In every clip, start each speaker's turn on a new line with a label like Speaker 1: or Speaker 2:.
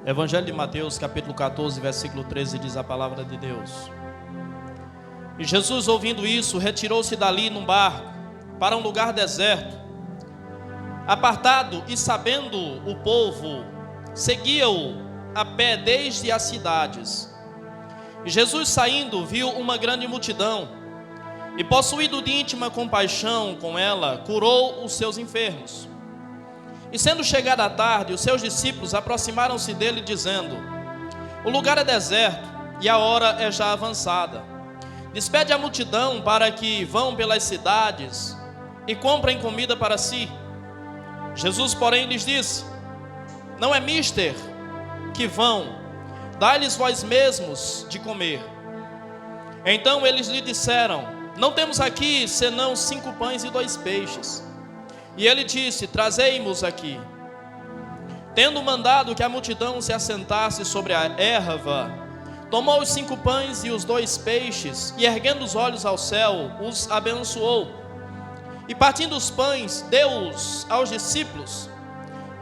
Speaker 1: Evangelho de Mateus, capítulo 14, versículo 13, diz a palavra de Deus. E Jesus, ouvindo isso, retirou-se dali num barco para um lugar deserto, apartado, e sabendo o povo, seguia-o a pé desde as cidades. E Jesus, saindo, viu uma grande multidão, e possuído de íntima compaixão com ela, curou os seus enfermos. E sendo chegada a tarde, os seus discípulos aproximaram-se dele, dizendo: o lugar é deserto, e a hora é já avançada. Despede a multidão para que vão pelas cidades e comprem comida para si. Jesus, porém, lhes disse: não é mister que vão, dai-lhes vós mesmos de comer. Então eles lhe disseram: não temos aqui senão 5 pães e 2 peixes. E ele disse: trazei-mos aqui. Tendo mandado que a multidão se assentasse sobre a erva, tomou os 5 pães e os 2 peixes, e erguendo os olhos ao céu, os abençoou. E partindo os pães, deu-os aos discípulos,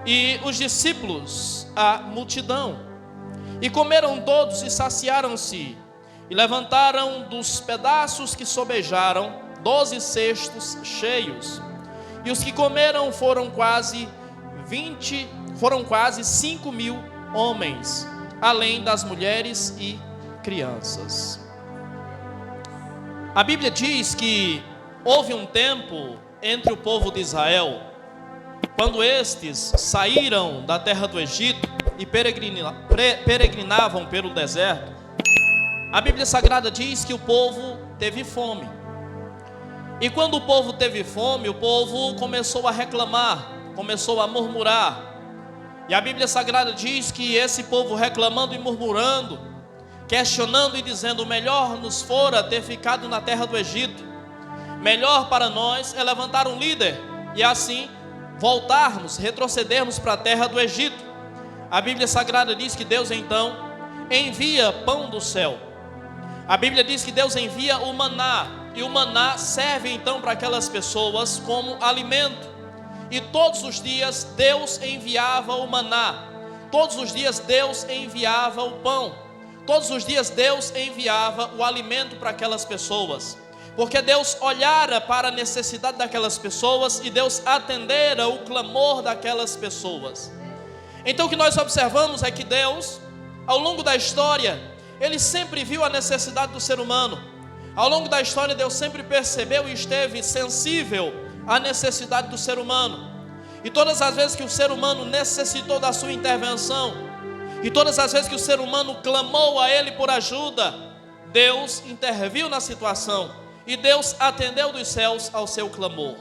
Speaker 1: e os discípulos à multidão. E comeram todos e saciaram-se, e levantaram dos pedaços que sobejaram 12 cestos cheios. E os que comeram foram quase 5.000 homens, além das mulheres e crianças. A Bíblia diz que houve um tempo entre o povo de Israel, quando estes saíram da terra do Egito e peregrinavam pelo deserto. A Bíblia Sagrada diz que o povo teve fome. E quando o povo teve fome, o povo começou a reclamar, começou a murmurar. E a Bíblia Sagrada diz que esse povo reclamando e murmurando, questionando e dizendo: melhor nos fora ter ficado na terra do Egito. Melhor para nós é levantar um líder e assim voltarmos, retrocedermos para a terra do Egito. A Bíblia Sagrada diz que Deus então envia pão do céu. A Bíblia diz que Deus envia o maná, e o maná serve então para aquelas pessoas como alimento. E todos os dias Deus enviava o maná, todos os dias Deus enviava o pão, todos os dias Deus enviava o alimento para aquelas pessoas, porque Deus olhara para a necessidade daquelas pessoas e Deus atendera o clamor daquelas pessoas. Então o que nós observamos é que Deus, ao longo da história, Ele sempre viu a necessidade do ser humano. Ao longo da história, Deus sempre percebeu e esteve sensível à necessidade do ser humano. E todas as vezes que o ser humano necessitou da sua intervenção, e todas as vezes que o ser humano clamou a Ele por ajuda, Deus interviu na situação, e Deus atendeu dos céus ao seu clamor.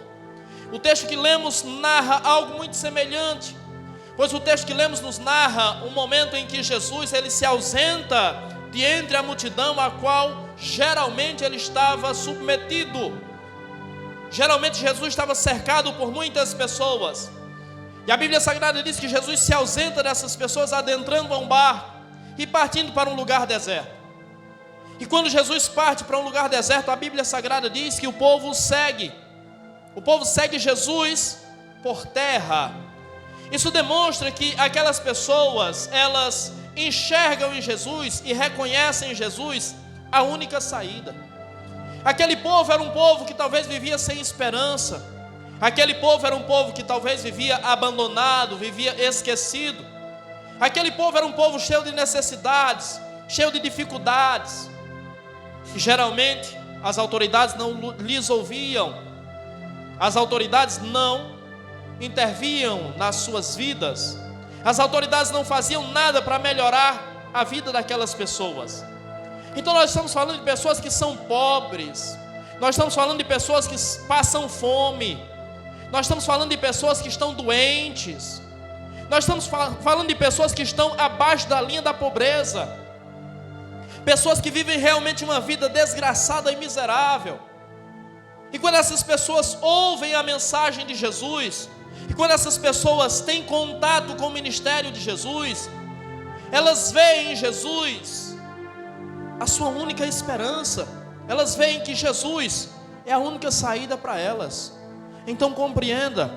Speaker 1: O texto que lemos narra algo muito semelhante, pois o texto que lemos nos narra um momento em que Jesus ele se ausenta de entre a multidão a qual geralmente ele estava submetido. Geralmente Jesus estava cercado por muitas pessoas, e a Bíblia Sagrada diz que Jesus se ausenta dessas pessoas, adentrando a um barco e partindo para um lugar deserto. E quando Jesus parte para um lugar deserto, a Bíblia Sagrada diz que o povo segue Jesus por terra. Isso demonstra que aquelas pessoas, elas enxergam em Jesus e reconhecem em Jesus a única saída. Aquele povo era um povo que talvez vivia sem esperança. Aquele povo era um povo que talvez vivia abandonado, vivia esquecido. Aquele povo era um povo cheio de necessidades, cheio de dificuldades. E geralmente as autoridades não lhes ouviam. As autoridades não interviam nas suas vidas. As autoridades não faziam nada para melhorar a vida daquelas pessoas. Então nós estamos falando de pessoas que são pobres, nós estamos falando de pessoas que passam fome, nós estamos falando de pessoas que estão doentes, nós estamos falando de pessoas que estão abaixo da linha da pobreza, pessoas que vivem realmente uma vida desgraçada e miserável. E quando essas pessoas ouvem a mensagem de Jesus, e quando essas pessoas têm contato com o ministério de Jesus, elas veem em Jesus a sua única esperança. Elas veem que Jesus é a única saída para elas. Então compreenda,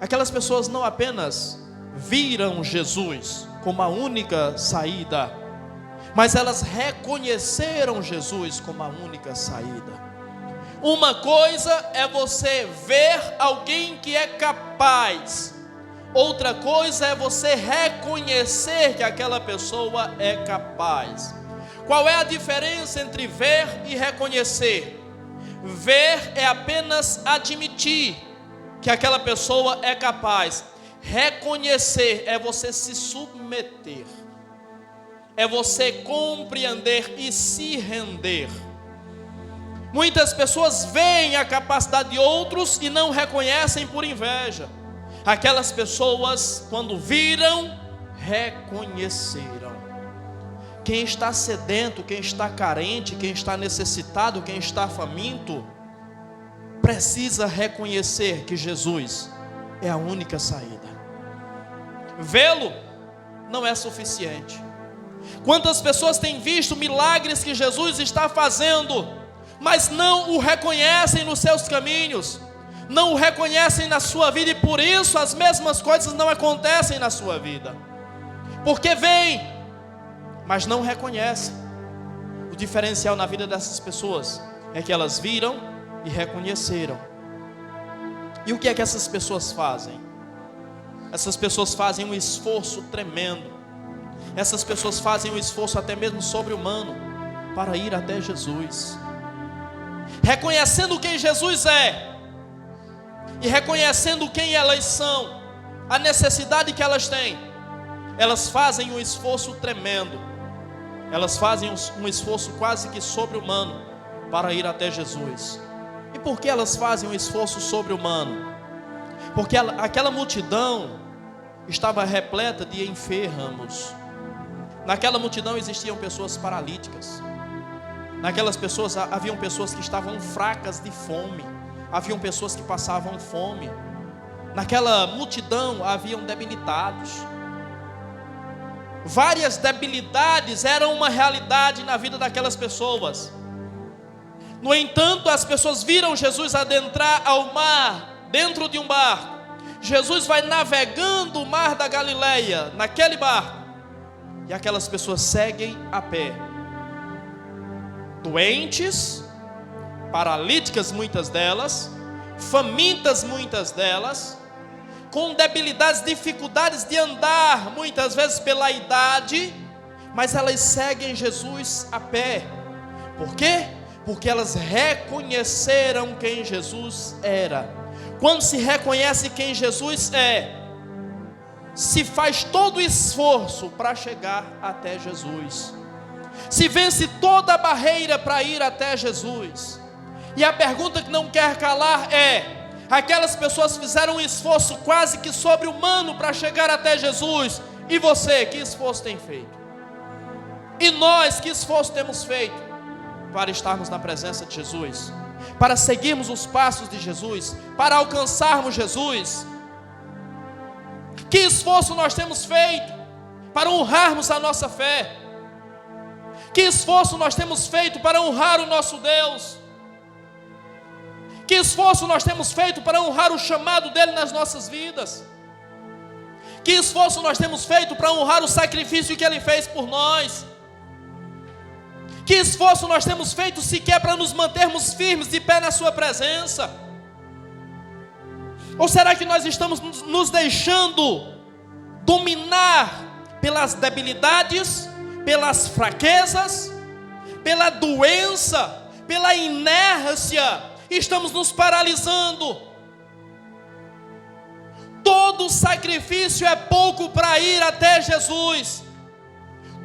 Speaker 1: aquelas pessoas não apenas viram Jesus, como a única saída, mas elas reconheceram Jesus como a única saída. Uma coisa é você ver alguém que é capaz, outra coisa é você reconhecer que aquela pessoa é capaz. Qual é a diferença entre ver e reconhecer? Ver é apenas admitir que aquela pessoa é capaz. Reconhecer é você se submeter, é você compreender e se render. Muitas pessoas veem a capacidade de outros e não reconhecem por inveja. Aquelas pessoas, quando viram, reconheceram. Quem está sedento, quem está carente, quem está necessitado, quem está faminto, precisa reconhecer que Jesus é a única saída. Vê-lo não é suficiente. Quantas pessoas têm visto milagres que Jesus está fazendo, mas não o reconhecem nos seus caminhos, não o reconhecem na sua vida, e por isso as mesmas coisas não acontecem na sua vida, porque veem, mas não reconhecem. O diferencial na vida dessas pessoas é que elas viram e reconheceram. E o que é que essas pessoas fazem? Essas pessoas fazem um esforço tremendo. Essas pessoas fazem um esforço até mesmo sobre-humano para ir até Jesus. Reconhecendo quem Jesus é e reconhecendo quem elas são, a necessidade que elas têm, elas fazem um esforço tremendo. Elas fazem um esforço quase que sobre-humano para ir até Jesus. E por que elas fazem um esforço sobre-humano? Porque aquela multidão estava repleta de enfermos. Naquela multidão existiam pessoas paralíticas. Naquelas pessoas haviam pessoas que estavam fracas de fome. Haviam pessoas que passavam fome. Naquela multidão haviam debilitados. Várias debilidades eram uma realidade na vida daquelas pessoas. No entanto, as pessoas viram Jesus adentrar ao mar, dentro de um barco. Jesus vai navegando o mar da Galileia, naquele barco. E aquelas pessoas seguem a pé. Doentes, paralíticas muitas delas, famintas muitas delas, com debilidades, dificuldades de andar, muitas vezes pela idade, mas elas seguem Jesus a pé. Por quê? Porque elas reconheceram quem Jesus era. Quando se reconhece quem Jesus é, se faz todo o esforço para chegar até Jesus. Se vence toda a barreira para ir até Jesus. E a pergunta que não quer calar é: aquelas pessoas fizeram um esforço quase que sobre-humano para chegar até Jesus. E você, que esforço tem feito? E nós, que esforço temos feito para estarmos na presença de Jesus? Para seguirmos os passos de Jesus? Para alcançarmos Jesus? Que esforço nós temos feito para honrarmos a nossa fé? Que esforço nós temos feito para honrar o nosso Deus? Que esforço nós temos feito para honrar o chamado dele nas nossas vidas? Que esforço nós temos feito para honrar o sacrifício que ele fez por nós? Que esforço nós temos feito sequer para nos mantermos firmes de pé na sua presença? Ou será que nós estamos nos deixando dominar pelas debilidades, pelas fraquezas, pela doença, pela inércia? Estamos nos paralisando. Todo sacrifício é pouco para ir até Jesus.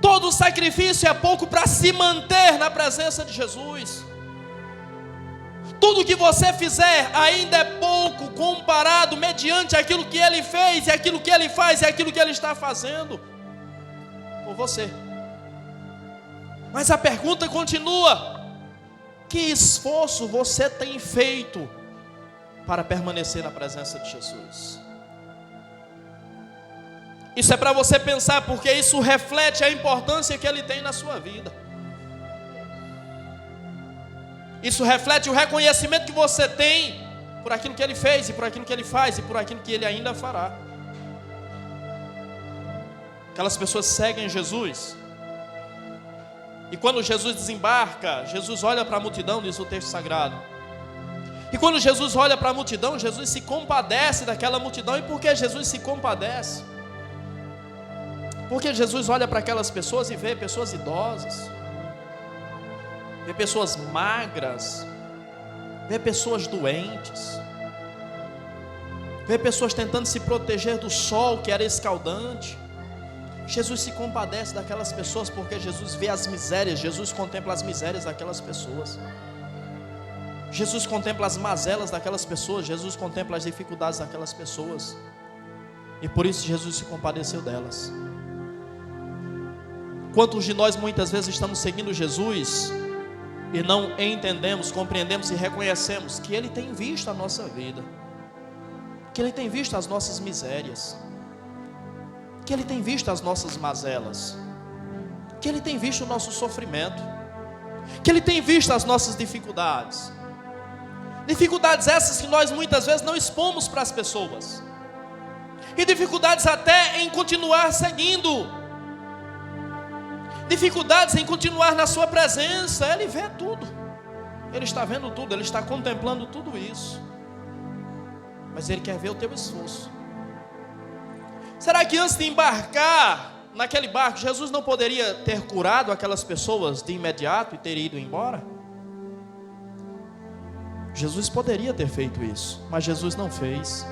Speaker 1: Todo sacrifício é pouco para se manter na presença de Jesus. Tudo que você fizer ainda é pouco comparado mediante aquilo que ele fez, e aquilo que ele faz, e aquilo que ele está fazendo por você. Mas a pergunta continua: que esforço você tem feito para permanecer na presença de Jesus? Isso é para você pensar, porque isso reflete a importância que ele tem na sua vida. Isso reflete o reconhecimento que você tem por aquilo que ele fez, e por aquilo que ele faz, e por aquilo que ele ainda fará. Aquelas pessoas seguem Jesus. E quando Jesus desembarca, Jesus olha para a multidão, diz o texto sagrado. E quando Jesus olha para a multidão, Jesus se compadece daquela multidão. E por que Jesus se compadece? Porque Jesus olha para aquelas pessoas e vê pessoas idosas, vê pessoas magras, vê pessoas doentes, vê pessoas tentando se proteger do sol que era escaldante. Jesus se compadece daquelas pessoas porque Jesus vê as misérias, Jesus contempla as misérias daquelas pessoas. Jesus contempla as mazelas daquelas pessoas, Jesus contempla as dificuldades daquelas pessoas. E por isso Jesus se compadeceu delas. Quantos de nós muitas vezes estamos seguindo Jesus e não entendemos, compreendemos e reconhecemos que Ele tem visto a nossa vida, que Ele tem visto as nossas misérias, que Ele tem visto as nossas mazelas, que Ele tem visto o nosso sofrimento, que Ele tem visto as nossas dificuldades. Dificuldades essas que nós muitas vezes não expomos para as pessoas, e dificuldades até em continuar seguindo, dificuldades em continuar na sua presença. Ele vê tudo, Ele está vendo tudo, Ele está contemplando tudo isso, mas Ele quer ver o teu esforço. Será que antes de embarcar naquele barco, Jesus não poderia ter curado aquelas pessoas de imediato e ter ido embora? Jesus poderia ter feito isso, mas Jesus não fez.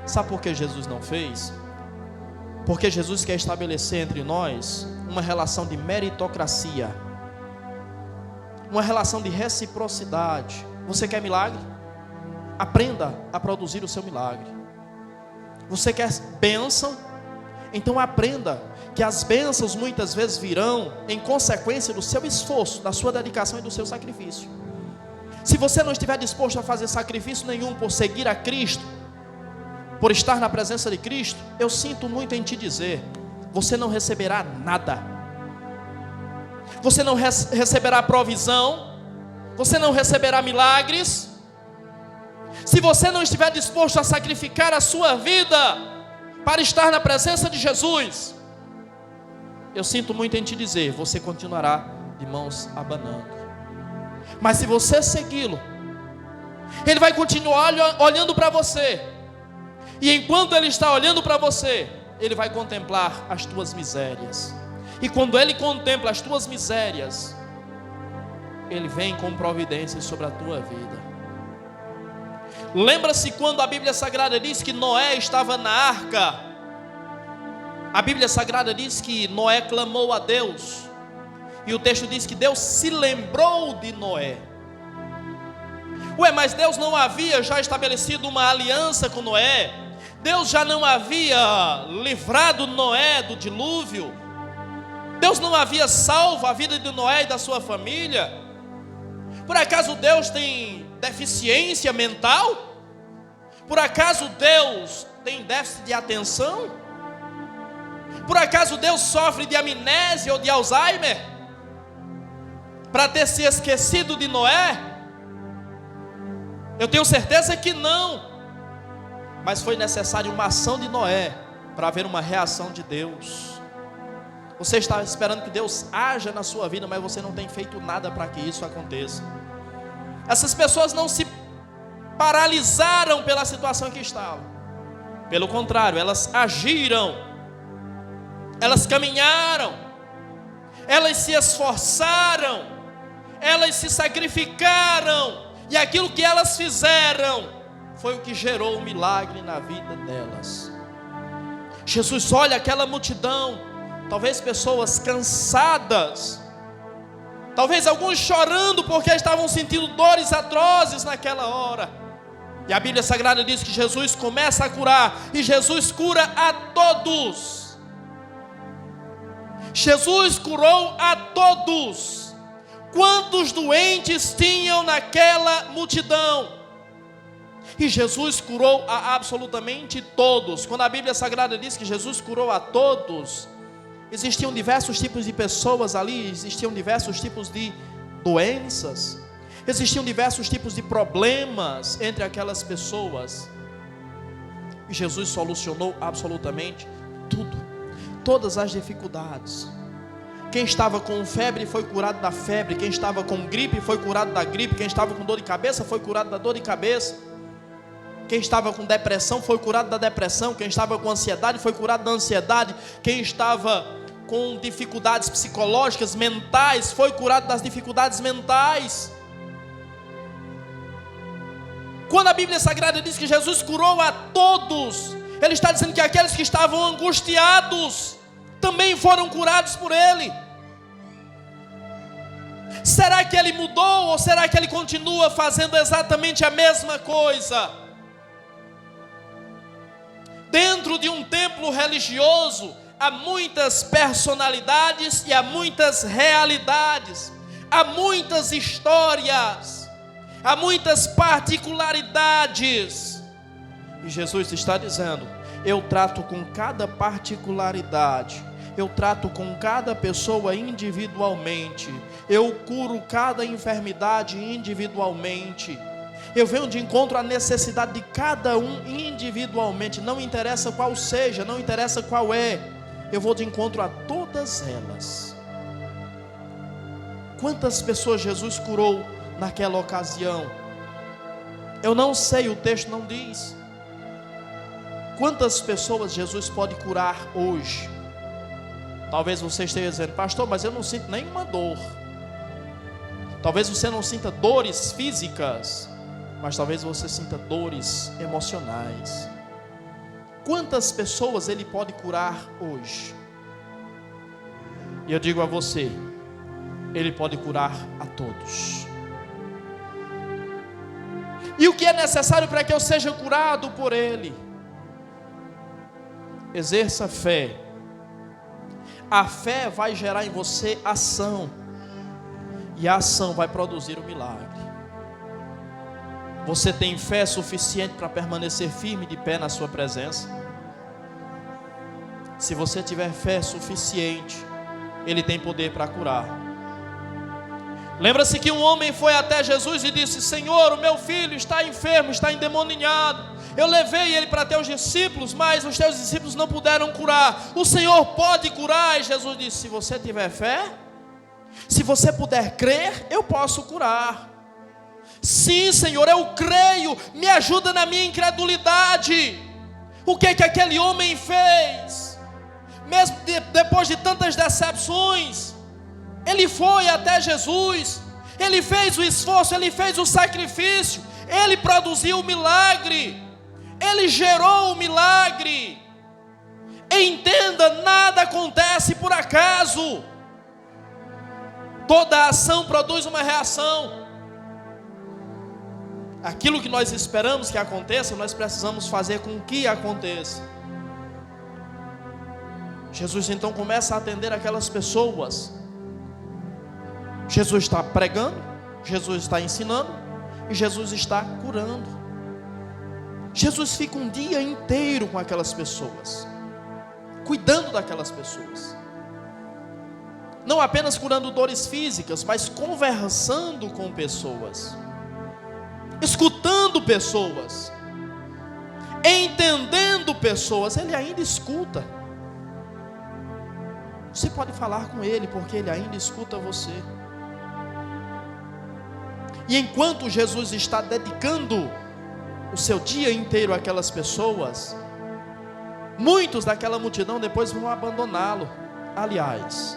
Speaker 1: Sabe por que Jesus não fez? Porque Jesus quer estabelecer entre nós uma relação de meritocracia, uma relação de reciprocidade. Você quer milagre? Aprenda a produzir o seu milagre. Você quer bênção? Então aprenda que as bênçãos muitas vezes virão em consequência do seu esforço, da sua dedicação e do seu sacrifício. Se você não estiver disposto a fazer sacrifício nenhum por seguir a Cristo, por estar na presença de Cristo, eu sinto muito em te dizer, você não receberá nada. Você não receberá provisão, você não receberá milagres, se você não estiver disposto a sacrificar a sua vida para estar na presença de Jesus. Eu sinto muito em te dizer, você continuará de mãos abanando. Mas se você segui-lo, Ele vai continuar olhando para você, e enquanto Ele está olhando para você, Ele vai contemplar as tuas misérias. E quando Ele contempla as tuas misérias, Ele vem com providências sobre a tua vida. Lembra-se quando a Bíblia Sagrada diz que Noé estava na arca? A Bíblia Sagrada diz que Noé clamou a Deus, e o texto diz que Deus se lembrou de Noé. Mas Deus não havia já estabelecido uma aliança com Noé? Deus já não havia livrado Noé do dilúvio? Deus não havia salvo a vida de Noé e da sua família? Por acaso Deus tem deficiência mental? Por acaso Deus tem déficit de atenção? Por acaso Deus sofre de amnésia ou de Alzheimer para ter se esquecido de Noé? Eu tenho certeza que não. Mas foi necessário uma ação de Noé para haver uma reação de Deus. Você está esperando que Deus haja na sua vida, mas você não tem feito nada para que isso aconteça. Essas pessoas não se paralisaram pela situação em que estavam. Pelo contrário, elas agiram, elas caminharam, elas se esforçaram, elas se sacrificaram, e aquilo que elas fizeram foi o que gerou o milagre na vida delas. Jesus olha aquela multidão, talvez pessoas cansadas, talvez alguns chorando porque estavam sentindo dores atrozes naquela hora. E a Bíblia Sagrada diz que Jesus começa a curar, e Jesus cura a todos. Jesus curou a todos. Quantos doentes tinham naquela multidão? E Jesus curou a absolutamente todos. Quando a Bíblia Sagrada diz que Jesus curou a todos, existiam diversos tipos de pessoas ali, existiam diversos tipos de doenças, existiam diversos tipos de problemas entre aquelas pessoas. E Jesus solucionou absolutamente tudo. todas as dificuldades. Quem estava com febre foi curado da febre. Quem estava com gripe foi curado da gripe. Quem estava com dor de cabeça foi curado da dor de cabeça. Quem estava com depressão foi curado da depressão. Quem estava com ansiedade foi curado da ansiedade. Quem estava com dificuldades psicológicas, mentais, foi curado das dificuldades mentais. Quando a Bíblia Sagrada diz que Jesus curou a todos, Ele está dizendo que aqueles que estavam angustiados também foram curados por Ele. Será que Ele mudou ou será que Ele continua fazendo exatamente a mesma coisa? Dentro de um templo religioso, há muitas personalidades e há muitas realidades, há muitas histórias, há muitas particularidades. E Jesus está dizendo: eu trato com cada particularidade, eu trato com cada pessoa individualmente, eu curo cada enfermidade individualmente, eu venho de encontro à necessidade de cada um individualmente, não interessa qual seja, não interessa qual é, eu vou de encontro a todas elas. Quantas pessoas Jesus curou naquela ocasião? Eu não sei, o texto não diz. Quantas pessoas Jesus pode curar hoje? Talvez você esteja dizendo: pastor, mas eu não sinto nenhuma dor. Talvez você não sinta dores físicas, mas talvez você sinta dores emocionais. Quantas pessoas Ele pode curar hoje? E eu digo a você: Ele pode curar a todos. E o que é necessário para que eu seja curado por Ele? Exerça fé. A fé vai gerar em você ação, e a ação vai produzir o milagre. Você tem fé suficiente para permanecer firme de pé na sua presença? Se você tiver fé suficiente, Ele tem poder para curar. Lembra-se que um homem foi até Jesus e disse: Senhor, o meu filho está enfermo, está endemoninhado. Eu levei ele para teus discípulos, mas os teus discípulos não puderam curar. O Senhor pode curar? E Jesus disse: se você tiver fé, se você puder crer, eu posso curar. Sim, Senhor, eu creio, me ajuda na minha incredulidade. O que aquele homem fez? Mesmo depois de tantas decepções, ele foi até Jesus, ele fez o esforço, ele fez o sacrifício, ele produziu o milagre, ele gerou o milagre. Entenda, nada acontece por acaso. Toda ação produz uma reação. Aquilo que nós esperamos que aconteça, nós precisamos fazer com que aconteça. Jesus então começa a atender aquelas pessoas. Jesus está pregando, Jesus está ensinando e Jesus está curando. Jesus fica um dia inteiro com aquelas pessoas, cuidando daquelas pessoas. Não apenas curando dores físicas, mas conversando com pessoas, escutando pessoas, entendendo pessoas. Ele ainda escuta. Você pode falar com Ele, porque Ele ainda escuta você. E enquanto Jesus está dedicando o seu dia inteiro àquelas pessoas, muitos daquela multidão depois vão abandoná-lo. Aliás,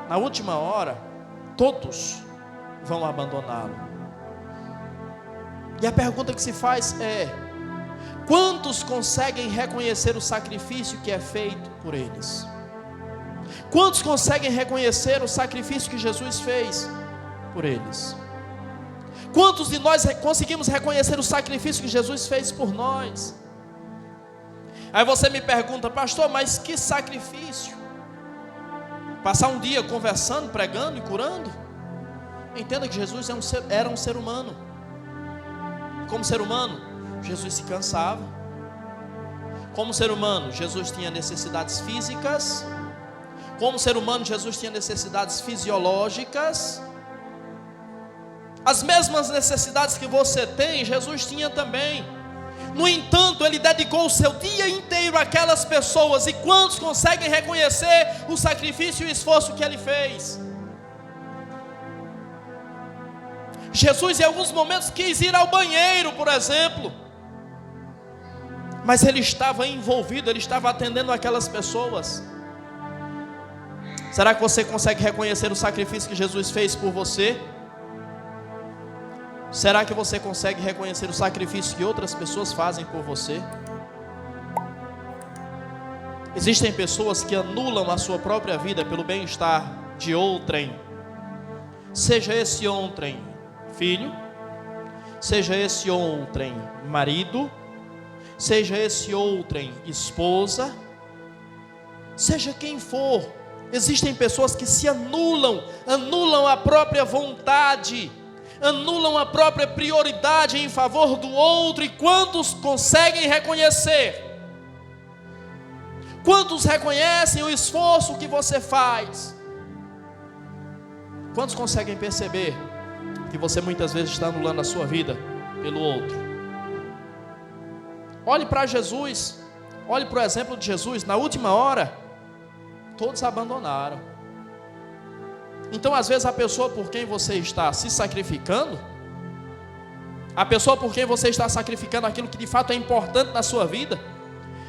Speaker 1: na última hora, todos vão abandoná-lo. E a pergunta que se faz é: quantos conseguem reconhecer o sacrifício que é feito por eles? Quantos conseguem reconhecer o sacrifício que Jesus fez por eles? Quantos de nós conseguimos reconhecer o sacrifício que Jesus fez por nós? Aí você me pergunta: pastor, mas que sacrifício? Passar um dia conversando, pregando e curando? Entenda que Jesus era um ser humano. Como ser humano, Jesus se cansava. Como ser humano, Jesus tinha necessidades físicas. Como ser humano, Jesus tinha necessidades fisiológicas. As mesmas necessidades que você tem, Jesus tinha também. No entanto, ele dedicou o seu dia inteiro àquelas pessoas. E quantos conseguem reconhecer o sacrifício e o esforço que ele fez? Jesus, em alguns momentos, quis ir ao banheiro, por exemplo, mas ele estava envolvido, ele estava atendendo aquelas pessoas. Será que você consegue reconhecer o sacrifício que Jesus fez por você? Será que você consegue reconhecer o sacrifício que outras pessoas fazem por você? Existem pessoas que anulam a sua própria vida pelo bem-estar de outrem. Seja esse outrem filho, seja esse outrem marido, seja esse outrem esposa, seja quem for. Existem pessoas que se anulam a própria vontade, anulam a própria prioridade em favor do outro. E quantos conseguem reconhecer? Quantos reconhecem o esforço que você faz? Quantos conseguem perceber que você muitas vezes está anulando a sua vida pelo outro? Olhe para Jesus, olhe para o exemplo de Jesus. Na última hora, todos abandonaram. Então, às vezes, a pessoa por quem você está se sacrificando, a pessoa por quem você está sacrificando aquilo que de fato é importante na sua vida,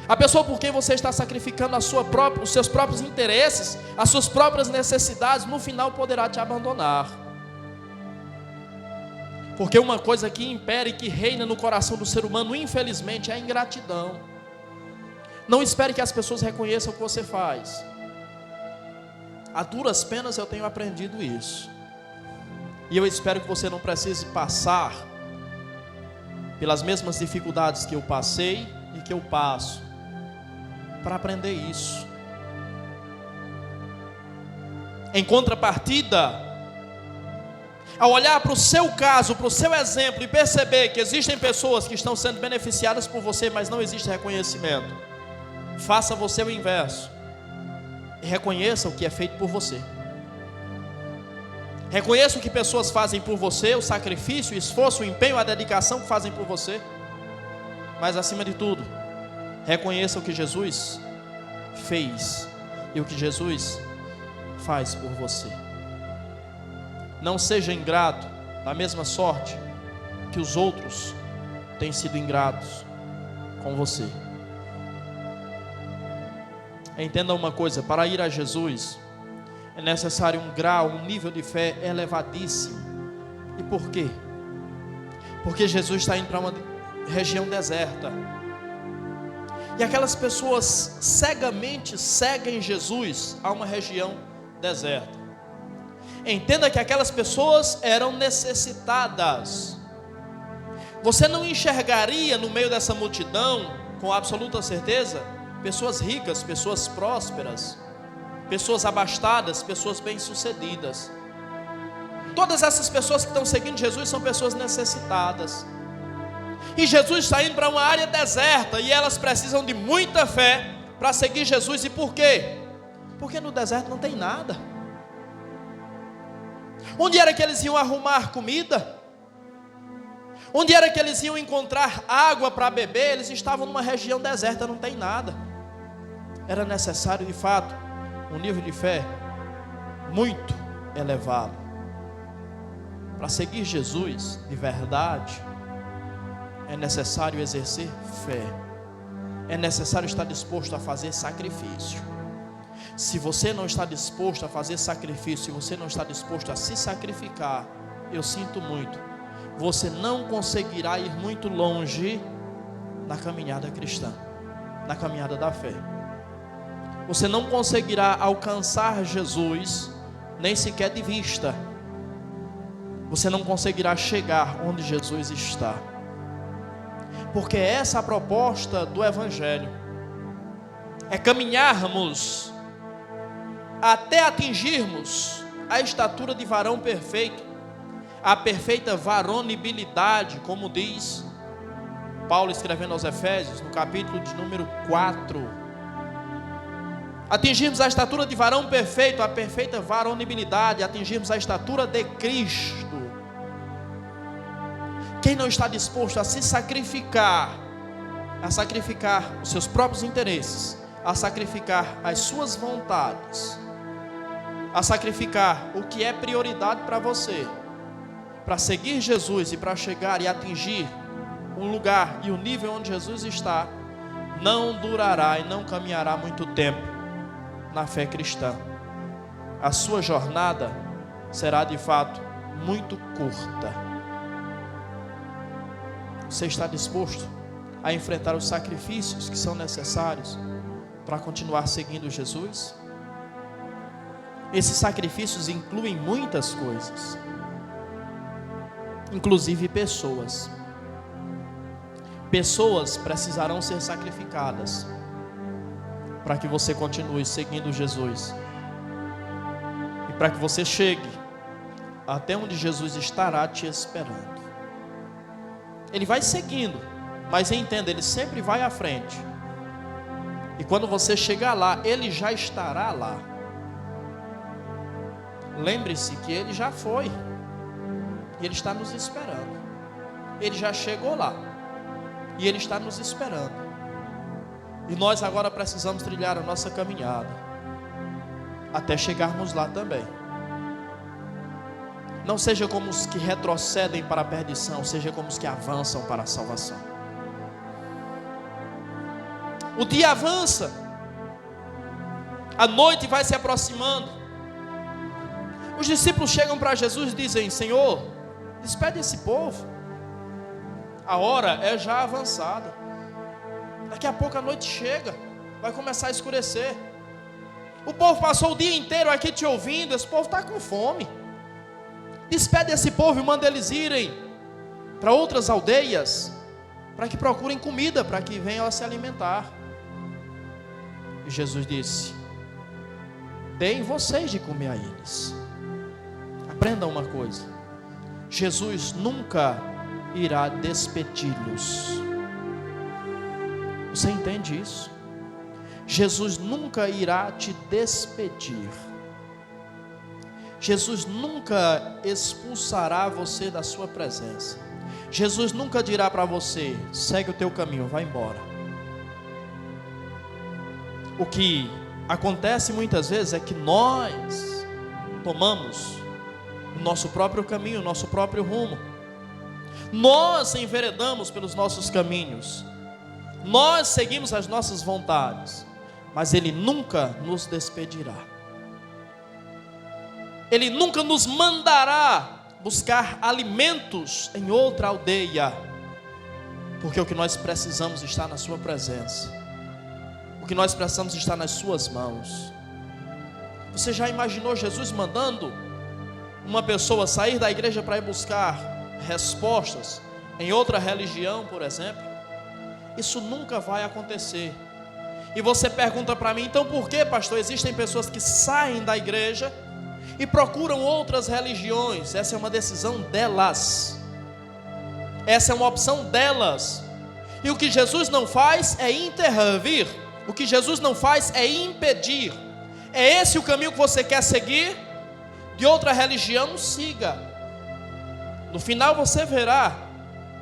Speaker 1: a pessoa por quem você está sacrificando os seus próprios interesses, as suas próprias necessidades, no final poderá te abandonar. Porque uma coisa que impera e que reina no coração do ser humano, infelizmente, é a ingratidão. Não espere que as pessoas reconheçam o que você faz. A duras penas eu tenho aprendido isso. E eu espero que você não precise passar pelas mesmas dificuldades que eu passei e que eu passo, para aprender isso. Em contrapartida, ao olhar para o seu caso, para o seu exemplo e perceber que existem pessoas que estão sendo beneficiadas por você, mas não existe reconhecimento, faça você o inverso e reconheça o que é feito por você. Reconheça o que pessoas fazem por você, o sacrifício, o esforço, o empenho, a dedicação que fazem por você. Mas acima de tudo, reconheça o que Jesus fez e o que Jesus faz por você. Não seja ingrato da mesma sorte que os outros têm sido ingratos com você. Entenda uma coisa: para ir a Jesus é necessário um grau, um nível de fé elevadíssimo. E por quê? Porque Jesus está indo para uma região deserta. E aquelas pessoas cegamente seguem Jesus a uma região deserta. Entenda que aquelas pessoas eram necessitadas. Você não enxergaria no meio dessa multidão, com absoluta certeza, pessoas ricas, pessoas prósperas, pessoas abastadas, pessoas bem-sucedidas. Todas essas pessoas que estão seguindo Jesus são pessoas necessitadas. E Jesus está indo para uma área deserta e elas precisam de muita fé para seguir Jesus. E por quê? Porque no deserto não tem nada. Onde era que eles iam arrumar comida? Onde era que eles iam encontrar água para beber? Eles estavam numa região deserta, não tem nada. Era necessário de fato um nível de fé muito elevado. Para seguir Jesus de verdade, é necessário exercer fé. É necessário estar disposto a fazer sacrifício. Se você não está disposto a fazer sacrifício, se você não está disposto a se sacrificar, eu sinto muito, você não conseguirá ir muito longe na caminhada cristã, na caminhada da fé. Você não conseguirá alcançar Jesus, nem sequer de vista. Você não conseguirá chegar onde Jesus está. Porque essa é a proposta do Evangelho. É caminharmos até atingirmos a estatura de varão perfeito, a perfeita varonibilidade, como diz Paulo escrevendo aos Efésios, no capítulo de número 4. Atingirmos a estatura de varão perfeito, a perfeita varonibilidade, atingirmos a estatura de Cristo. Quem não está disposto a se sacrificar a sacrificar os seus próprios interesses, a sacrificar as suas vontades, a sacrificar o que é prioridade para você, para seguir Jesus e para chegar e atingir o lugar e o nível onde Jesus está, não durará e não caminhará muito tempo na fé cristã. A sua jornada será de fato muito curta. Você está disposto a enfrentar os sacrifícios que são necessários para continuar seguindo Jesus? Esses sacrifícios incluem muitas coisas, inclusive pessoas. Pessoas precisarão ser sacrificadas para que você continue seguindo Jesus e para que você chegue até onde Jesus estará te esperando. Ele vai seguindo, mas entenda, Ele sempre vai à frente. E quando você chegar lá, Ele já estará lá. Lembre-se que Ele já foi, e Ele está nos esperando. Ele já chegou lá, e Ele está nos esperando. E nós agora precisamos trilhar a nossa caminhada até chegarmos lá também. Não seja como os que retrocedem para a perdição, seja como os que avançam para a salvação. O dia avança, a noite vai se aproximando. Os discípulos chegam para Jesus e dizem: Senhor, despede esse povo, a hora é já avançada, daqui a pouco a noite chega, vai começar a escurecer. O povo passou o dia inteiro aqui te ouvindo, esse povo está com fome. Despede esse povo e manda eles irem para outras aldeias, para que procurem comida, para que venham a se alimentar. E Jesus disse: deem vocês de comer a eles. Aprendam uma coisa: Jesus nunca irá despedi-los. Você entende isso? Jesus nunca irá te despedir. Jesus nunca expulsará você da sua presença. Jesus nunca dirá para você: segue o teu caminho, vai embora. O que acontece muitas vezes é que nós tomamos o nosso próprio caminho, o nosso próprio rumo. Nós enveredamos pelos nossos caminhos, nós seguimos as nossas vontades, mas Ele nunca nos despedirá. Ele nunca nos mandará buscar alimentos em outra aldeia, porque o que nós precisamos está na sua presença, o que nós precisamos está nas suas mãos. Você já imaginou Jesus mandando uma pessoa sair da igreja para ir buscar respostas em outra religião, por exemplo? Isso nunca vai acontecer. E você pergunta para mim: então por que, pastor, existem pessoas que saem da igreja e procuram outras religiões? Essa é uma decisão delas, essa é uma opção delas. E o que Jesus não faz é intervir, o que Jesus não faz é impedir. É esse o caminho que você quer seguir? De outra religião, siga. No final você verá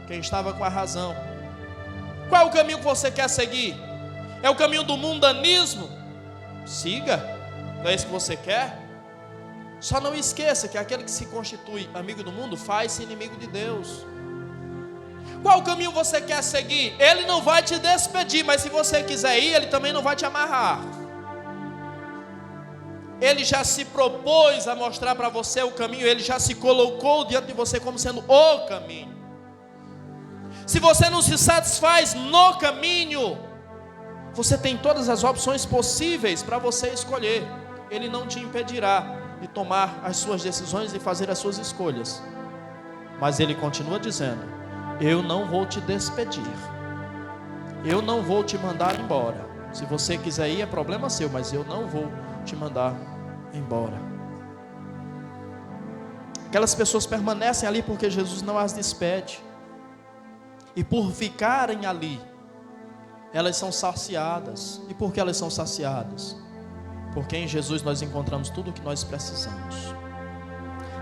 Speaker 1: quem estava com a razão. Qual é o caminho que você quer seguir? É o caminho do mundanismo? Siga. Não é isso que você quer? Só não esqueça que aquele que se constitui amigo do mundo faz-se inimigo de Deus. Qual caminho você quer seguir? Ele não vai te despedir, mas se você quiser ir, Ele também não vai te amarrar. Ele já se propôs a mostrar para você o caminho, Ele já se colocou diante de você como sendo o caminho. Se você não se satisfaz no caminho, você tem todas as opções possíveis para você escolher. Ele não te impedirá de tomar as suas decisões e fazer as suas escolhas, mas Ele continua dizendo: eu não vou te despedir, eu não vou te mandar embora. Se você quiser ir, é problema seu, mas eu não vou te mandar embora. Aquelas pessoas permanecem ali porque Jesus não as despede, e por ficarem ali, elas são saciadas. E por que elas são saciadas? Porque em Jesus nós encontramos tudo o que nós precisamos.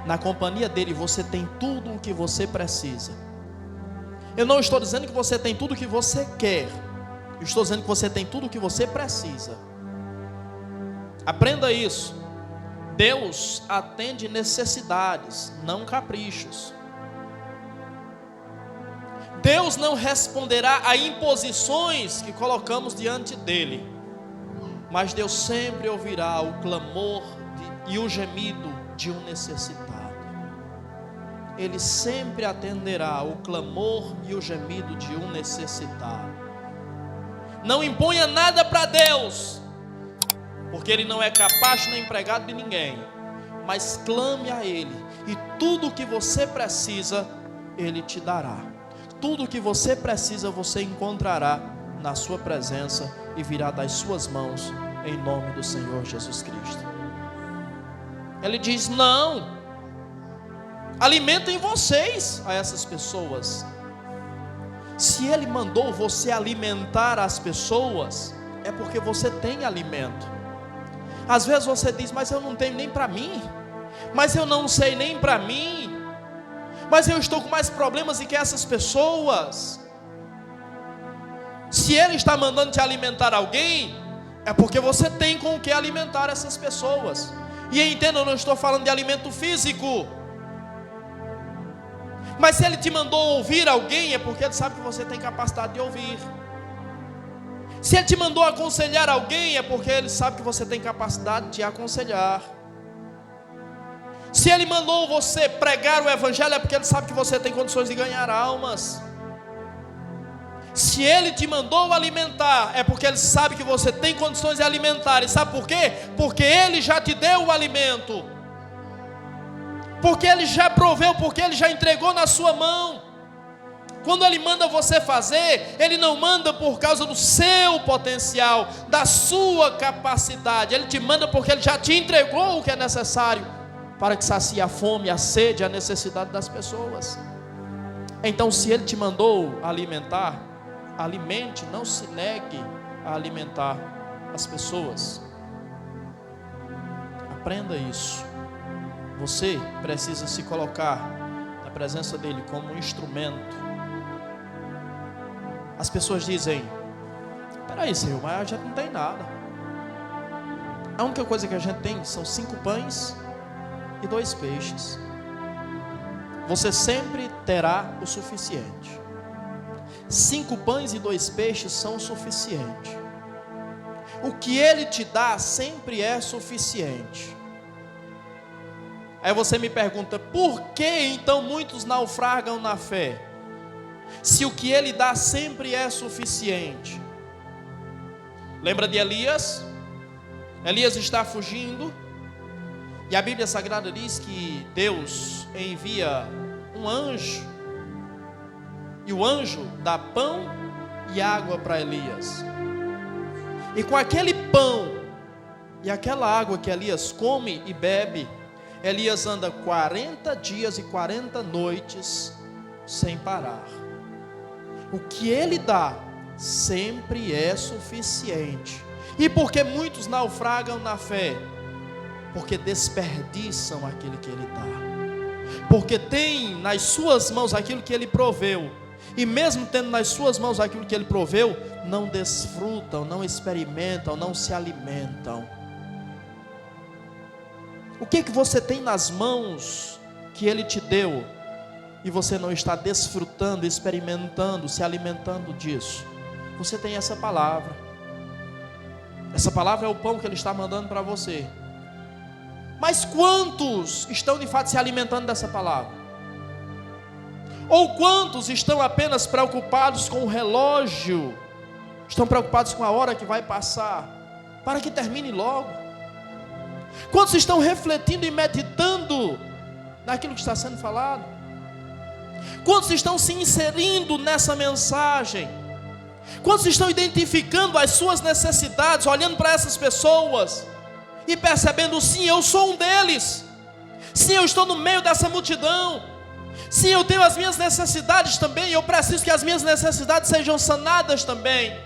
Speaker 1: Na companhia dele você tem tudo o que você precisa. Eu não estou dizendo que você tem tudo o que você quer. Eu estou dizendo que você tem tudo o que você precisa. Aprenda isso. Deus atende necessidades, não caprichos. Deus não responderá a imposições que colocamos diante dele, mas Deus sempre ouvirá o clamor e o gemido de um necessitado. Ele sempre atenderá o clamor e o gemido de um necessitado. Não imponha nada para Deus, porque Ele não é capaz nem empregado de ninguém, mas clame a Ele, e tudo o que você precisa, Ele te dará. Tudo o que você precisa, você encontrará na sua presença e virá das suas mãos, em nome do Senhor Jesus Cristo. Ele diz: não, alimentem vocês a essas pessoas. Se Ele mandou você alimentar as pessoas, é porque você tem alimento. Às vezes você diz: mas eu não tenho nem para mim, mas eu não sei nem para mim, mas eu estou com mais problemas do que essas pessoas. Se Ele está mandando te alimentar alguém, é porque você tem com o que alimentar essas pessoas. E entenda, eu não estou falando de alimento físico, mas se Ele te mandou ouvir alguém, é porque Ele sabe que você tem capacidade de ouvir. Se Ele te mandou aconselhar alguém, é porque Ele sabe que você tem capacidade de aconselhar. Se Ele mandou você pregar o Evangelho, é porque Ele sabe que você tem condições de ganhar almas. Se Ele te mandou alimentar, é porque Ele sabe que você tem condições de alimentar. E sabe por quê? Porque Ele já te deu o alimento, porque Ele já proveu, porque Ele já entregou na sua mão. Quando Ele manda você fazer, Ele não manda por causa do seu potencial, da sua capacidade. Ele te manda porque Ele já te entregou o que é necessário para que sacie a fome, a sede, a necessidade das pessoas. Então, se Ele te mandou alimentar, alimente, não se negue a alimentar as pessoas. Aprenda isso. Você precisa se colocar na presença dEle como um instrumento. As pessoas dizem: peraí, Senhor, mas a gente não tem nada. A única coisa que a gente tem são 5 pães e 2 peixes. Você sempre terá o suficiente. 5 pães e 2 peixes são o suficiente. O que Ele te dá sempre é suficiente. Aí você me pergunta: por que então muitos naufragam na fé? Se o que Ele dá sempre é suficiente. Lembra de Elias? Elias está fugindo, e a Bíblia Sagrada diz que Deus envia um anjo, e o anjo dá pão e água para Elias. E com aquele pão e aquela água que Elias come e bebe, Elias anda 40 dias e 40 noites sem parar. O que Ele dá sempre é suficiente. E por que muitos naufragam na fé? Porque desperdiçam aquilo que Ele dá. Porque tem nas suas mãos aquilo que Ele proveu. E mesmo tendo nas suas mãos aquilo que Ele proveu, não desfrutam, não experimentam, não se alimentam. O que você tem nas mãos que Ele te deu e você não está desfrutando, experimentando, se alimentando disso? Você tem essa palavra. Essa palavra é o pão que Ele está mandando para você. Mas quantos estão de fato se alimentando dessa palavra? Ou quantos estão apenas preocupados com o relógio? Estão preocupados com a hora que vai passar, para que termine logo? Quantos estão refletindo e meditando naquilo que está sendo falado? Quantos estão se inserindo nessa mensagem? Quantos estão identificando as suas necessidades, olhando para essas pessoas e percebendo: sim, eu sou um deles, sim, eu estou no meio dessa multidão, sim, eu tenho as minhas necessidades também, eu preciso que as minhas necessidades sejam sanadas também.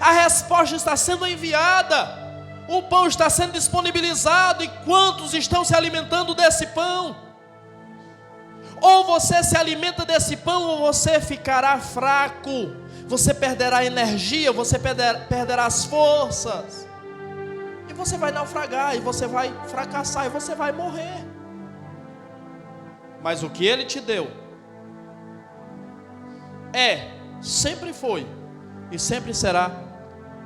Speaker 1: A resposta está sendo enviada, o pão está sendo disponibilizado, e quantos estão se alimentando desse pão? Ou você se alimenta desse pão, ou você ficará fraco. Você perderá a energia, você perderá as forças. E você vai naufragar, e você vai fracassar, e você vai morrer. Mas o que Ele te deu sempre foi e sempre será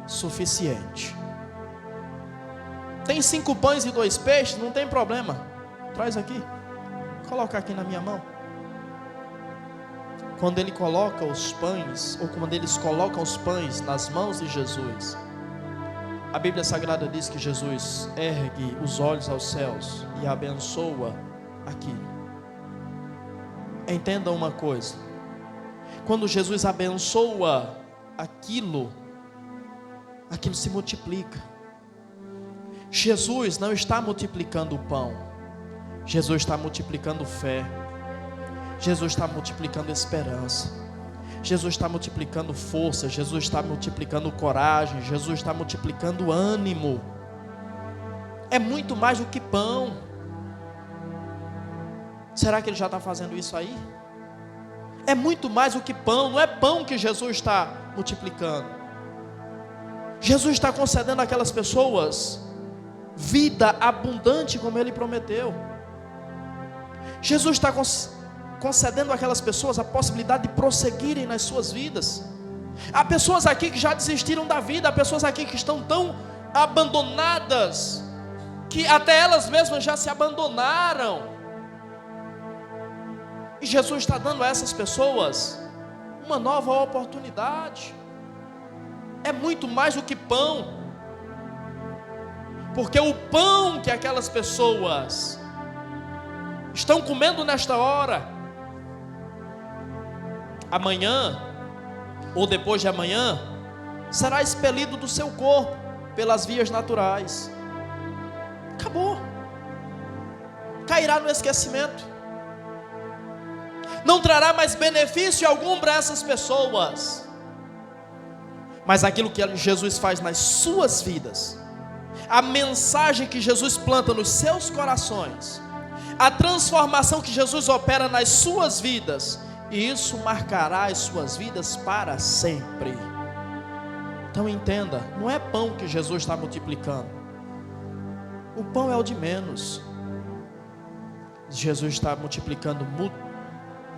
Speaker 1: suficiente. Tem 5 pães e 2 peixes, não tem problema. Traz aqui, coloca aqui na minha mão. Quando Ele coloca os pães, ou quando eles colocam os pães nas mãos de Jesus, a Bíblia Sagrada diz que Jesus ergue os olhos aos céus e abençoa aquilo. Entenda uma coisa: quando Jesus abençoa aquilo se multiplica. Jesus não está multiplicando o pão, Jesus está multiplicando fé, Jesus está multiplicando esperança, Jesus está multiplicando força, Jesus está multiplicando coragem, Jesus está multiplicando ânimo. É muito mais do que pão. Será que Ele já está fazendo isso aí? É muito mais do que pão, não é pão que Jesus está multiplicando. Jesus está concedendo àquelas pessoas vida abundante como Ele prometeu. Jesus está concedendo àquelas pessoas a possibilidade de prosseguirem nas suas vidas. Há pessoas aqui que já desistiram da vida, há pessoas aqui que estão tão abandonadas, que até elas mesmas já se abandonaram. E Jesus está dando a essas pessoas uma nova oportunidade. É muito mais do que pão, porque o pão que aquelas pessoas estão comendo nesta hora, amanhã ou depois de amanhã será expelido do seu corpo pelas vias naturais. Acabou, cairá no esquecimento. Não trará mais benefício algum para essas pessoas. Mas aquilo que Jesus faz nas suas vidas, a mensagem que Jesus planta nos seus corações, a transformação que Jesus opera nas suas vidas, e isso marcará as suas vidas para sempre. Então entenda, não é pão que Jesus está multiplicando. O pão é o de menos. Jesus está multiplicando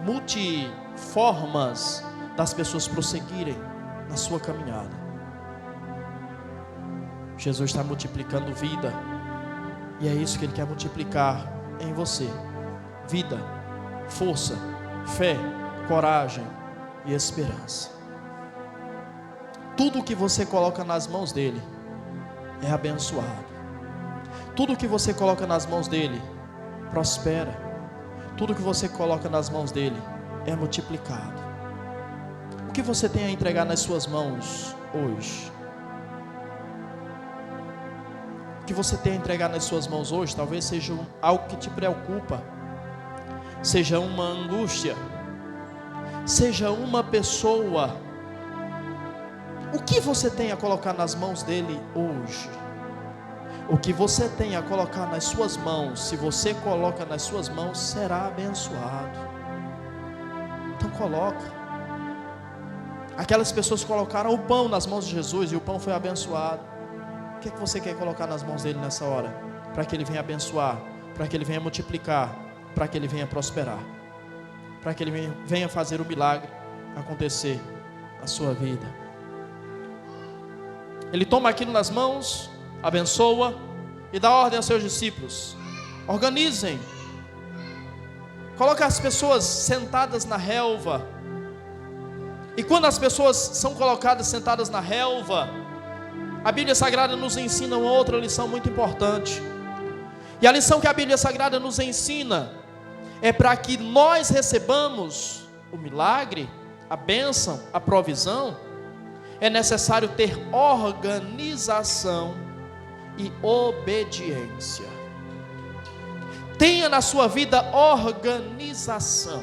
Speaker 1: multiformas das pessoas prosseguirem na sua caminhada. Jesus está multiplicando vida, e é isso que Ele quer multiplicar em você: vida, força, fé, coragem e esperança. Tudo que você coloca nas mãos dEle é abençoado. Tudo que você coloca nas mãos dEle prospera. Tudo que você coloca nas mãos dEle é multiplicado. O que você tem a entregar nas suas mãos hoje? O que você tem a entregar nas suas mãos hoje talvez seja algo que te preocupa, seja uma angústia, seja uma pessoa. O que você tem a colocar nas mãos dEle hoje? O que você tem a colocar nas suas mãos, se você coloca nas suas mãos, será abençoado. Então coloca. Aquelas pessoas colocaram o pão nas mãos de Jesus e o pão foi abençoado. O que é que você quer colocar nas mãos dele nessa hora? Para que ele venha abençoar, para que ele venha multiplicar, para que ele venha prosperar, para que ele venha fazer o milagre acontecer na sua vida. Ele toma aquilo nas mãos, abençoa e dá ordem aos seus discípulos: organizem, coloca as pessoas sentadas na relva. E quando as pessoas são colocadas sentadas na relva, a Bíblia Sagrada nos ensina uma outra lição muito importante. E a lição que a Bíblia Sagrada nos ensina é para que nós recebamos o milagre, a bênção, a provisão, é necessário ter organização e obediência. Tenha na sua vida organização.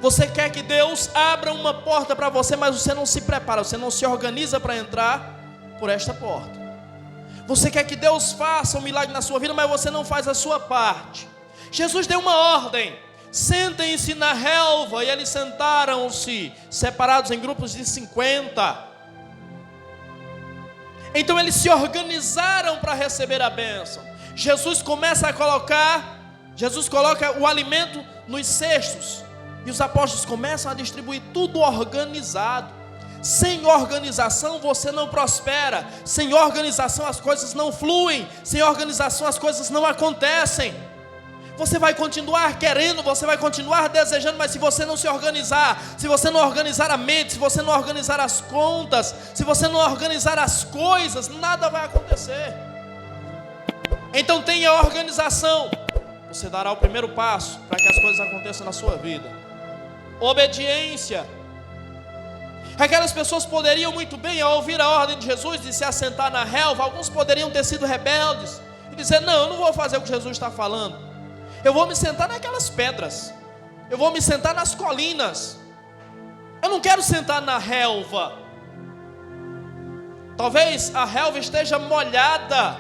Speaker 1: Você quer que Deus abra uma porta para você, mas você não se prepara, você não se organiza para entrar por esta porta. Você quer que Deus faça um milagre na sua vida, mas você não faz a sua parte. Jesus deu uma ordem: sentem-se na relva, e eles sentaram-se, separados em grupos de 50. Então eles se organizaram para receber a bênção. Jesus coloca o alimento nos cestos, e os apóstolos começam a distribuir tudo organizado. Sem organização você não prospera. Sem organização as coisas não fluem. Sem organização as coisas não acontecem. Você vai continuar querendo, você vai continuar desejando, mas se você não se organizar, se você não organizar a mente, se você não organizar as contas, se você não organizar as coisas, nada vai acontecer. Então tenha organização. Você dará o primeiro passo para que as coisas aconteçam na sua vida. Obediência. Aquelas pessoas poderiam muito bem, ao ouvir a ordem de Jesus de se assentar na relva, alguns poderiam ter sido rebeldes e dizer: não, eu não vou fazer o que Jesus está falando, eu vou me sentar naquelas pedras, eu vou me sentar nas colinas, eu não quero sentar na relva. Talvez a relva esteja molhada,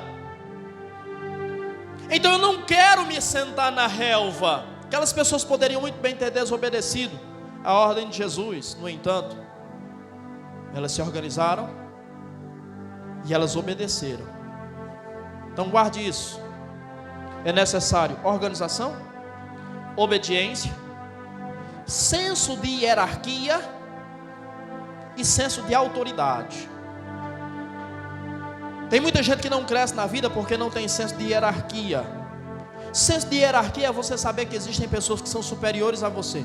Speaker 1: então eu não quero me sentar na relva. Aquelas pessoas poderiam muito bem ter desobedecido a ordem de Jesus. No entanto, elas se organizaram e elas obedeceram. Então guarde isso. É necessário organização, obediência, senso de hierarquia e senso de autoridade. Tem muita gente que não cresce na vida porque não tem senso de hierarquia. Senso de hierarquia é você saber que existem pessoas que são superiores a você.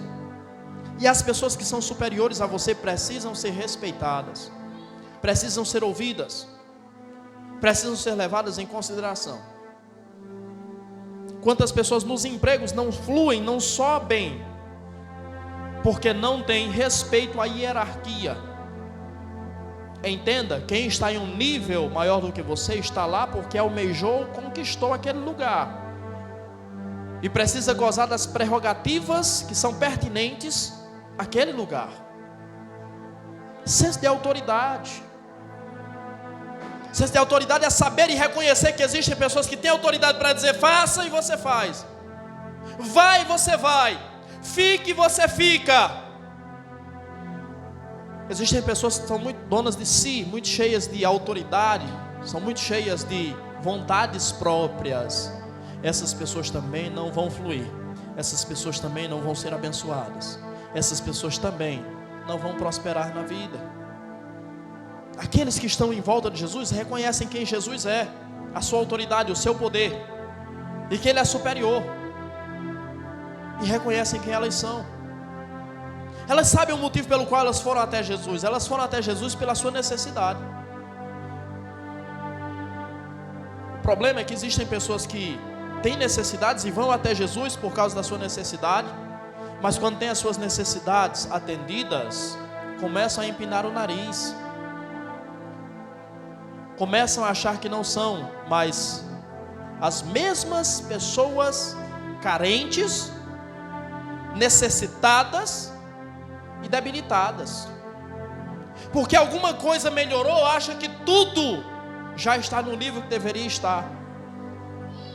Speaker 1: E as pessoas que são superiores a você precisam ser respeitadas, precisam ser ouvidas, precisam ser levadas em consideração. Quantas pessoas nos empregos não fluem, não sobem, porque não tem respeito à hierarquia. Entenda, quem está em um nível maior do que você está lá porque almejou, conquistou aquele lugar e precisa gozar das prerrogativas que são pertinentes àquele lugar. Senso de autoridade. Senso de autoridade é saber e reconhecer que existem pessoas que têm autoridade para dizer: faça e você faz, vai e você vai, fique e você fica. Existem pessoas que são muito donas de si, muito cheias de autoridade, são muito cheias de vontades próprias. Essas pessoas também não vão fluir, essas pessoas também não vão ser abençoadas, essas pessoas também não vão prosperar na vida. Aqueles que estão em volta de Jesus reconhecem quem Jesus é, a sua autoridade, o seu poder, e que Ele é superior, e reconhecem quem elas são. Elas sabem o motivo pelo qual elas foram até Jesus. Elas foram até Jesus pela sua necessidade. O problema é que existem pessoas que têm necessidades e vão até Jesus por causa da sua necessidade, mas quando têm as suas necessidades atendidas, começam a empinar o nariz, começam a achar que não são mais as mesmas pessoas carentes, necessitadas e debilitadas, porque alguma coisa melhorou, acha que tudo já está no nível que deveria estar.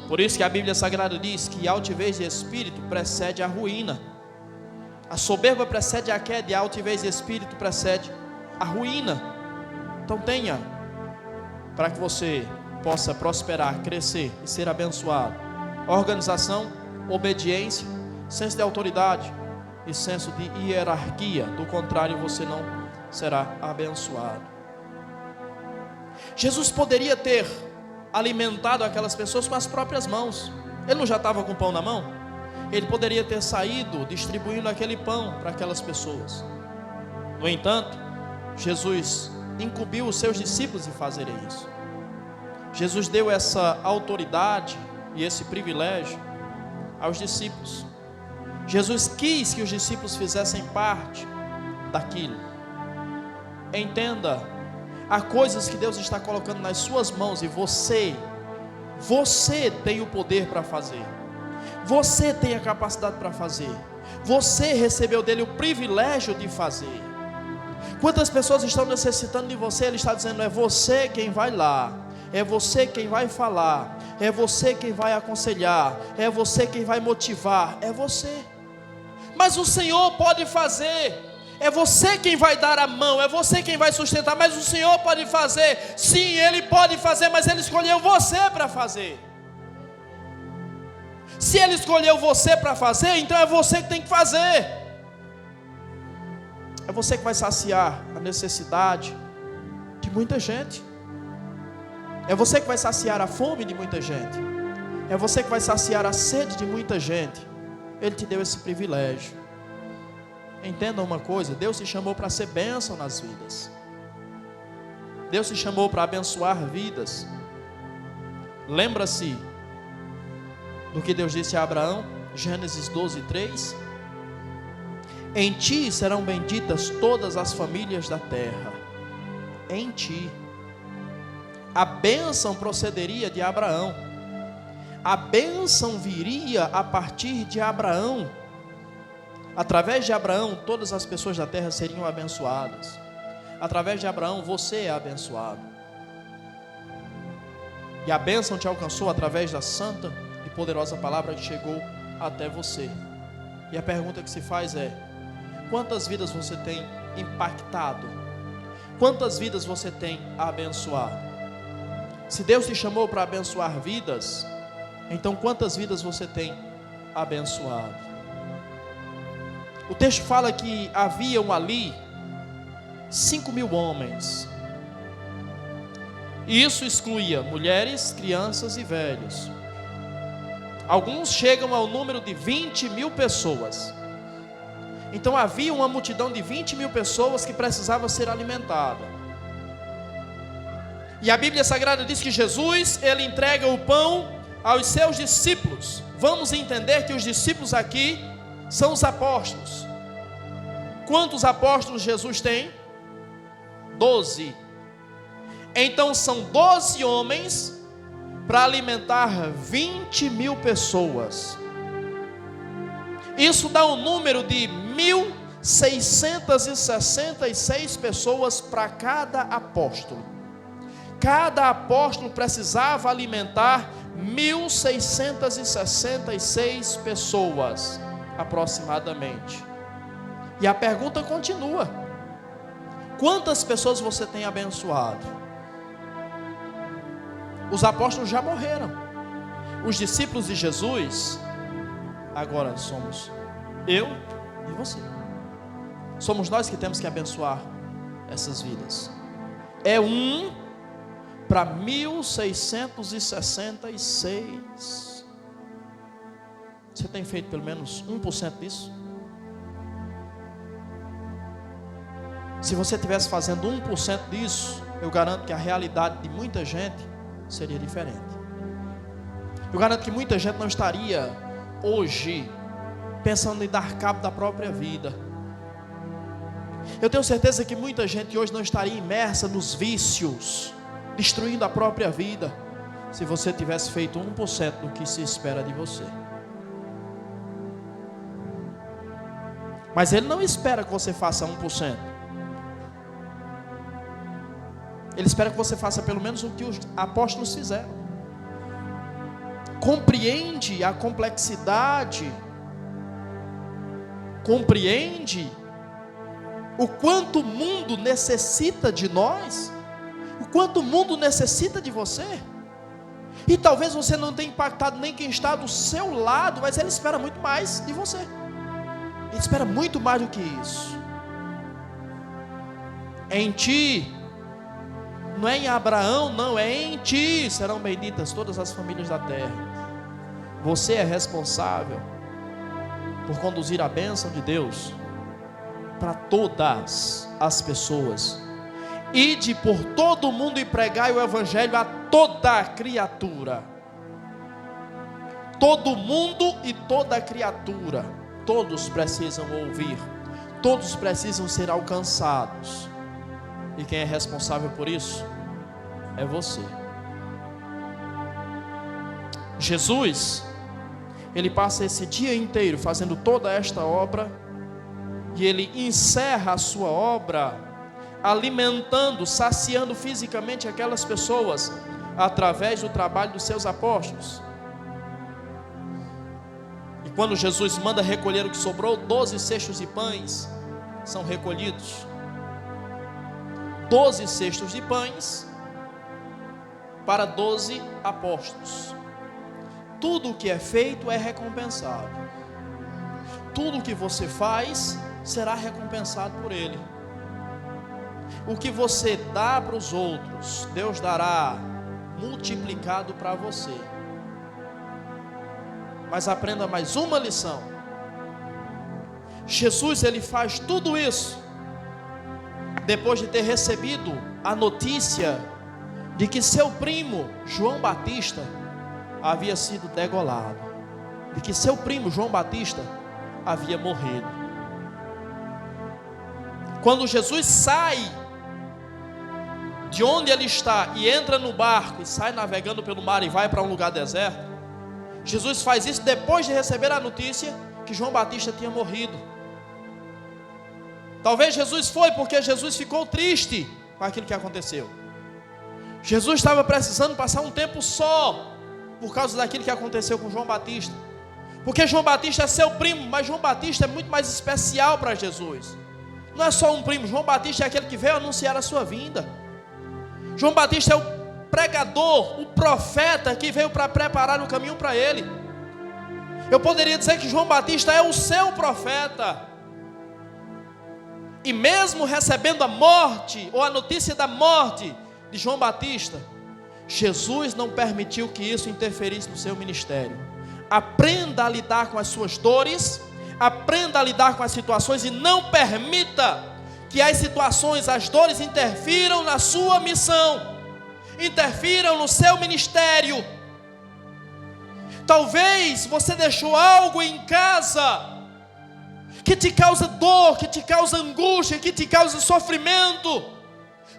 Speaker 1: Por isso que a Bíblia Sagrada diz que a altivez de espírito precede a ruína, a soberba precede a queda, e a altivez de espírito precede a ruína. Então tenha, para que você possa prosperar, crescer e ser abençoado, organização, obediência, senso de autoridade e senso de hierarquia. Do contrário, você não será abençoado. Jesus poderia ter alimentado aquelas pessoas com as próprias mãos. Ele não já estava com o pão na mão? Ele poderia ter saído distribuindo aquele pão para aquelas pessoas. No entanto, Jesus incumbiu os seus discípulos de fazerem isso. Jesus deu essa autoridade e esse privilégio aos discípulos. Jesus quis que os discípulos fizessem parte daquilo. Entenda, há coisas que Deus está colocando nas suas mãos e você tem o poder para fazer. Você tem a capacidade para fazer. Você recebeu dele o privilégio de fazer. Quantas pessoas estão necessitando de você? Ele está dizendo: é você quem vai lá, é você quem vai falar, é você quem vai aconselhar, é você quem vai motivar, é você. Mas o Senhor pode fazer. É você quem vai dar a mão, é você quem vai sustentar, mas o Senhor pode fazer. Sim, Ele pode fazer, mas Ele escolheu você para fazer. Se Ele escolheu você para fazer, então é você que tem que fazer. É você que vai saciar a necessidade de muita gente. É você que vai saciar a fome de muita gente. É você que vai saciar a sede de muita gente. Ele te deu esse privilégio. Entenda uma coisa, Deus te chamou para ser bênção nas vidas. Deus te chamou para abençoar vidas. Lembra-se do que Deus disse a Abraão, Gênesis 12:3. Em ti serão benditas todas as famílias da terra. Em ti. A bênção procederia de Abraão. A bênção viria a partir de Abraão. Através de Abraão, todas as pessoas da terra seriam abençoadas. Através de Abraão, você é abençoado. E a bênção te alcançou através da santa e poderosa palavra que chegou até você. E a pergunta que se faz é: quantas vidas você tem impactado? Quantas vidas você tem abençoado? Se Deus te chamou para abençoar vidas, então quantas vidas você tem abençoado? O texto fala que haviam ali 5.000 homens. E isso excluía mulheres, crianças e velhos. Alguns chegam ao número de 20.000 pessoas. Então havia uma multidão de 20.000 pessoas que precisava ser alimentada. E a Bíblia Sagrada diz que Jesus, ele entrega o pão aos seus discípulos. Vamos entender que os discípulos aqui são os apóstolos. Quantos apóstolos Jesus tem? 12. Então são 12 homens para alimentar 20.000 pessoas. Isso dá um número de 1.666 pessoas para cada apóstolo. Cada apóstolo precisava alimentar 1.666 pessoas, aproximadamente. E a pergunta continua: quantas pessoas você tem abençoado? Os apóstolos já morreram. Os discípulos de Jesus, agora somos eu e você. Somos nós que temos que abençoar essas vidas. É 1 para 1.666. Você tem feito pelo menos 1% disso? Se você estivesse fazendo 1% disso, eu garanto que a realidade de muita gente seria diferente. Eu garanto que muita gente não estaria hoje pensando em dar cabo da própria vida. Eu tenho certeza que muita gente hoje não estaria imersa nos vícios, destruindo a própria vida, se você tivesse feito 1% do que se espera de você. Mas Ele não espera que você faça 1%. Ele espera que você faça pelo menos o que os apóstolos fizeram. Compreende a complexidade, compreende o quanto o mundo necessita de nós, o quanto o mundo necessita de você. E talvez você não tenha impactado nem quem está do seu lado, mas Ele espera muito mais de você. Ele espera muito mais do que isso. Em ti, não é em Abraão, não, é em ti serão benditas todas as famílias da terra. Você é responsável por conduzir a bênção de Deus para todas as pessoas. Ide por todo o mundo e pregai o evangelho a toda criatura. Todo mundo e toda criatura, todos precisam ouvir, todos precisam ser alcançados. E quem é responsável por isso é você. Jesus, Ele passa esse dia inteiro fazendo toda esta obra, e Ele encerra a sua obra alimentando, saciando fisicamente aquelas pessoas através do trabalho dos seus apóstolos. E quando Jesus manda recolher o que sobrou, 12 cestos de pães são recolhidos. 12 cestos de pães para 12 apóstolos. Tudo o que é feito é recompensado. Tudo o que você faz será recompensado por Ele. O que você dá para os outros, Deus dará multiplicado para você. Mas aprenda mais uma lição. Jesus, ele faz tudo isso depois de ter recebido a notícia de que seu primo João Batista havia sido degolado, de que seu primo João Batista havia morrido. Quando Jesus sai de onde ele está e entra no barco e sai navegando pelo mar e vai para um lugar deserto, Jesus faz isso depois de receber a notícia que João Batista tinha morrido. Talvez Jesus foi porque Jesus ficou triste com aquilo que aconteceu. Jesus estava precisando passar um tempo só por causa daquilo que aconteceu com João Batista. Porque João Batista é seu primo, mas João Batista é muito mais especial para Jesus. Não é só um primo, João Batista é aquele que veio anunciar a sua vinda. João Batista é o pregador, o profeta que veio para preparar o caminho para ele. Eu poderia dizer que João Batista é o seu profeta. E mesmo recebendo a morte, ou a notícia da morte de João Batista, Jesus não permitiu que isso interferisse no seu ministério. Aprenda a lidar com as suas dores, aprenda a lidar com as situações e não permita que as situações, as dores interfiram na sua missão, interfiram no seu ministério. Talvez você deixou algo em casa que te causa dor, que te causa angústia, que te causa sofrimento,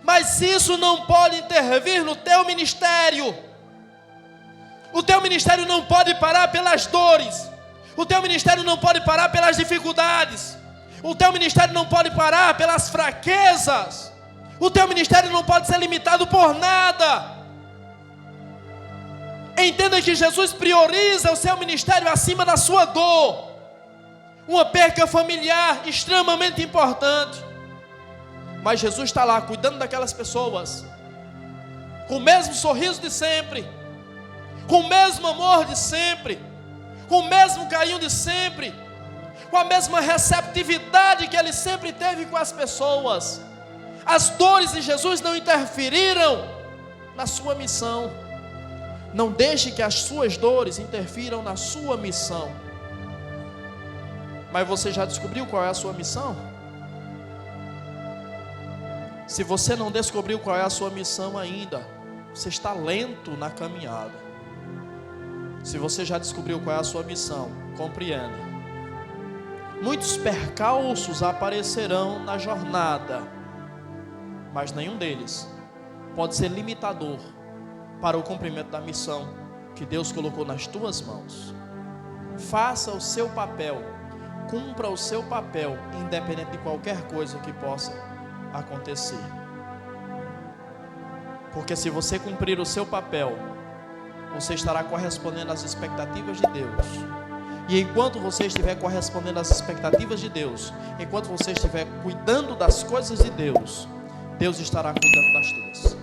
Speaker 1: mas isso não pode intervir no teu ministério. O teu ministério não pode parar pelas dores, o teu ministério não pode parar pelas dificuldades, o teu ministério não pode parar pelas fraquezas, o teu ministério não pode ser limitado por nada. Entenda que Jesus prioriza o seu ministério acima da sua dor. Uma perca familiar extremamente importante, mas Jesus está lá cuidando daquelas pessoas, com o mesmo sorriso de sempre, com o mesmo amor de sempre, com o mesmo carinho de sempre, com a mesma receptividade que ele sempre teve com as pessoas. As dores de Jesus não interferiram na sua missão. Não deixe que as suas dores interfiram na sua missão. Mas você já descobriu qual é a sua missão? Se você não descobriu qual é a sua missão ainda, você está lento na caminhada. Se você já descobriu qual é a sua missão, compreenda. Muitos percalços aparecerão na jornada, mas nenhum deles pode ser limitador para o cumprimento da missão que Deus colocou nas tuas mãos. Faça o seu papel, cumpra o seu papel, independente de qualquer coisa que possa acontecer. Porque se você cumprir o seu papel, você estará correspondendo às expectativas de Deus. E enquanto você estiver correspondendo às expectativas de Deus, enquanto você estiver cuidando das coisas de Deus, Deus estará cuidando das tuas.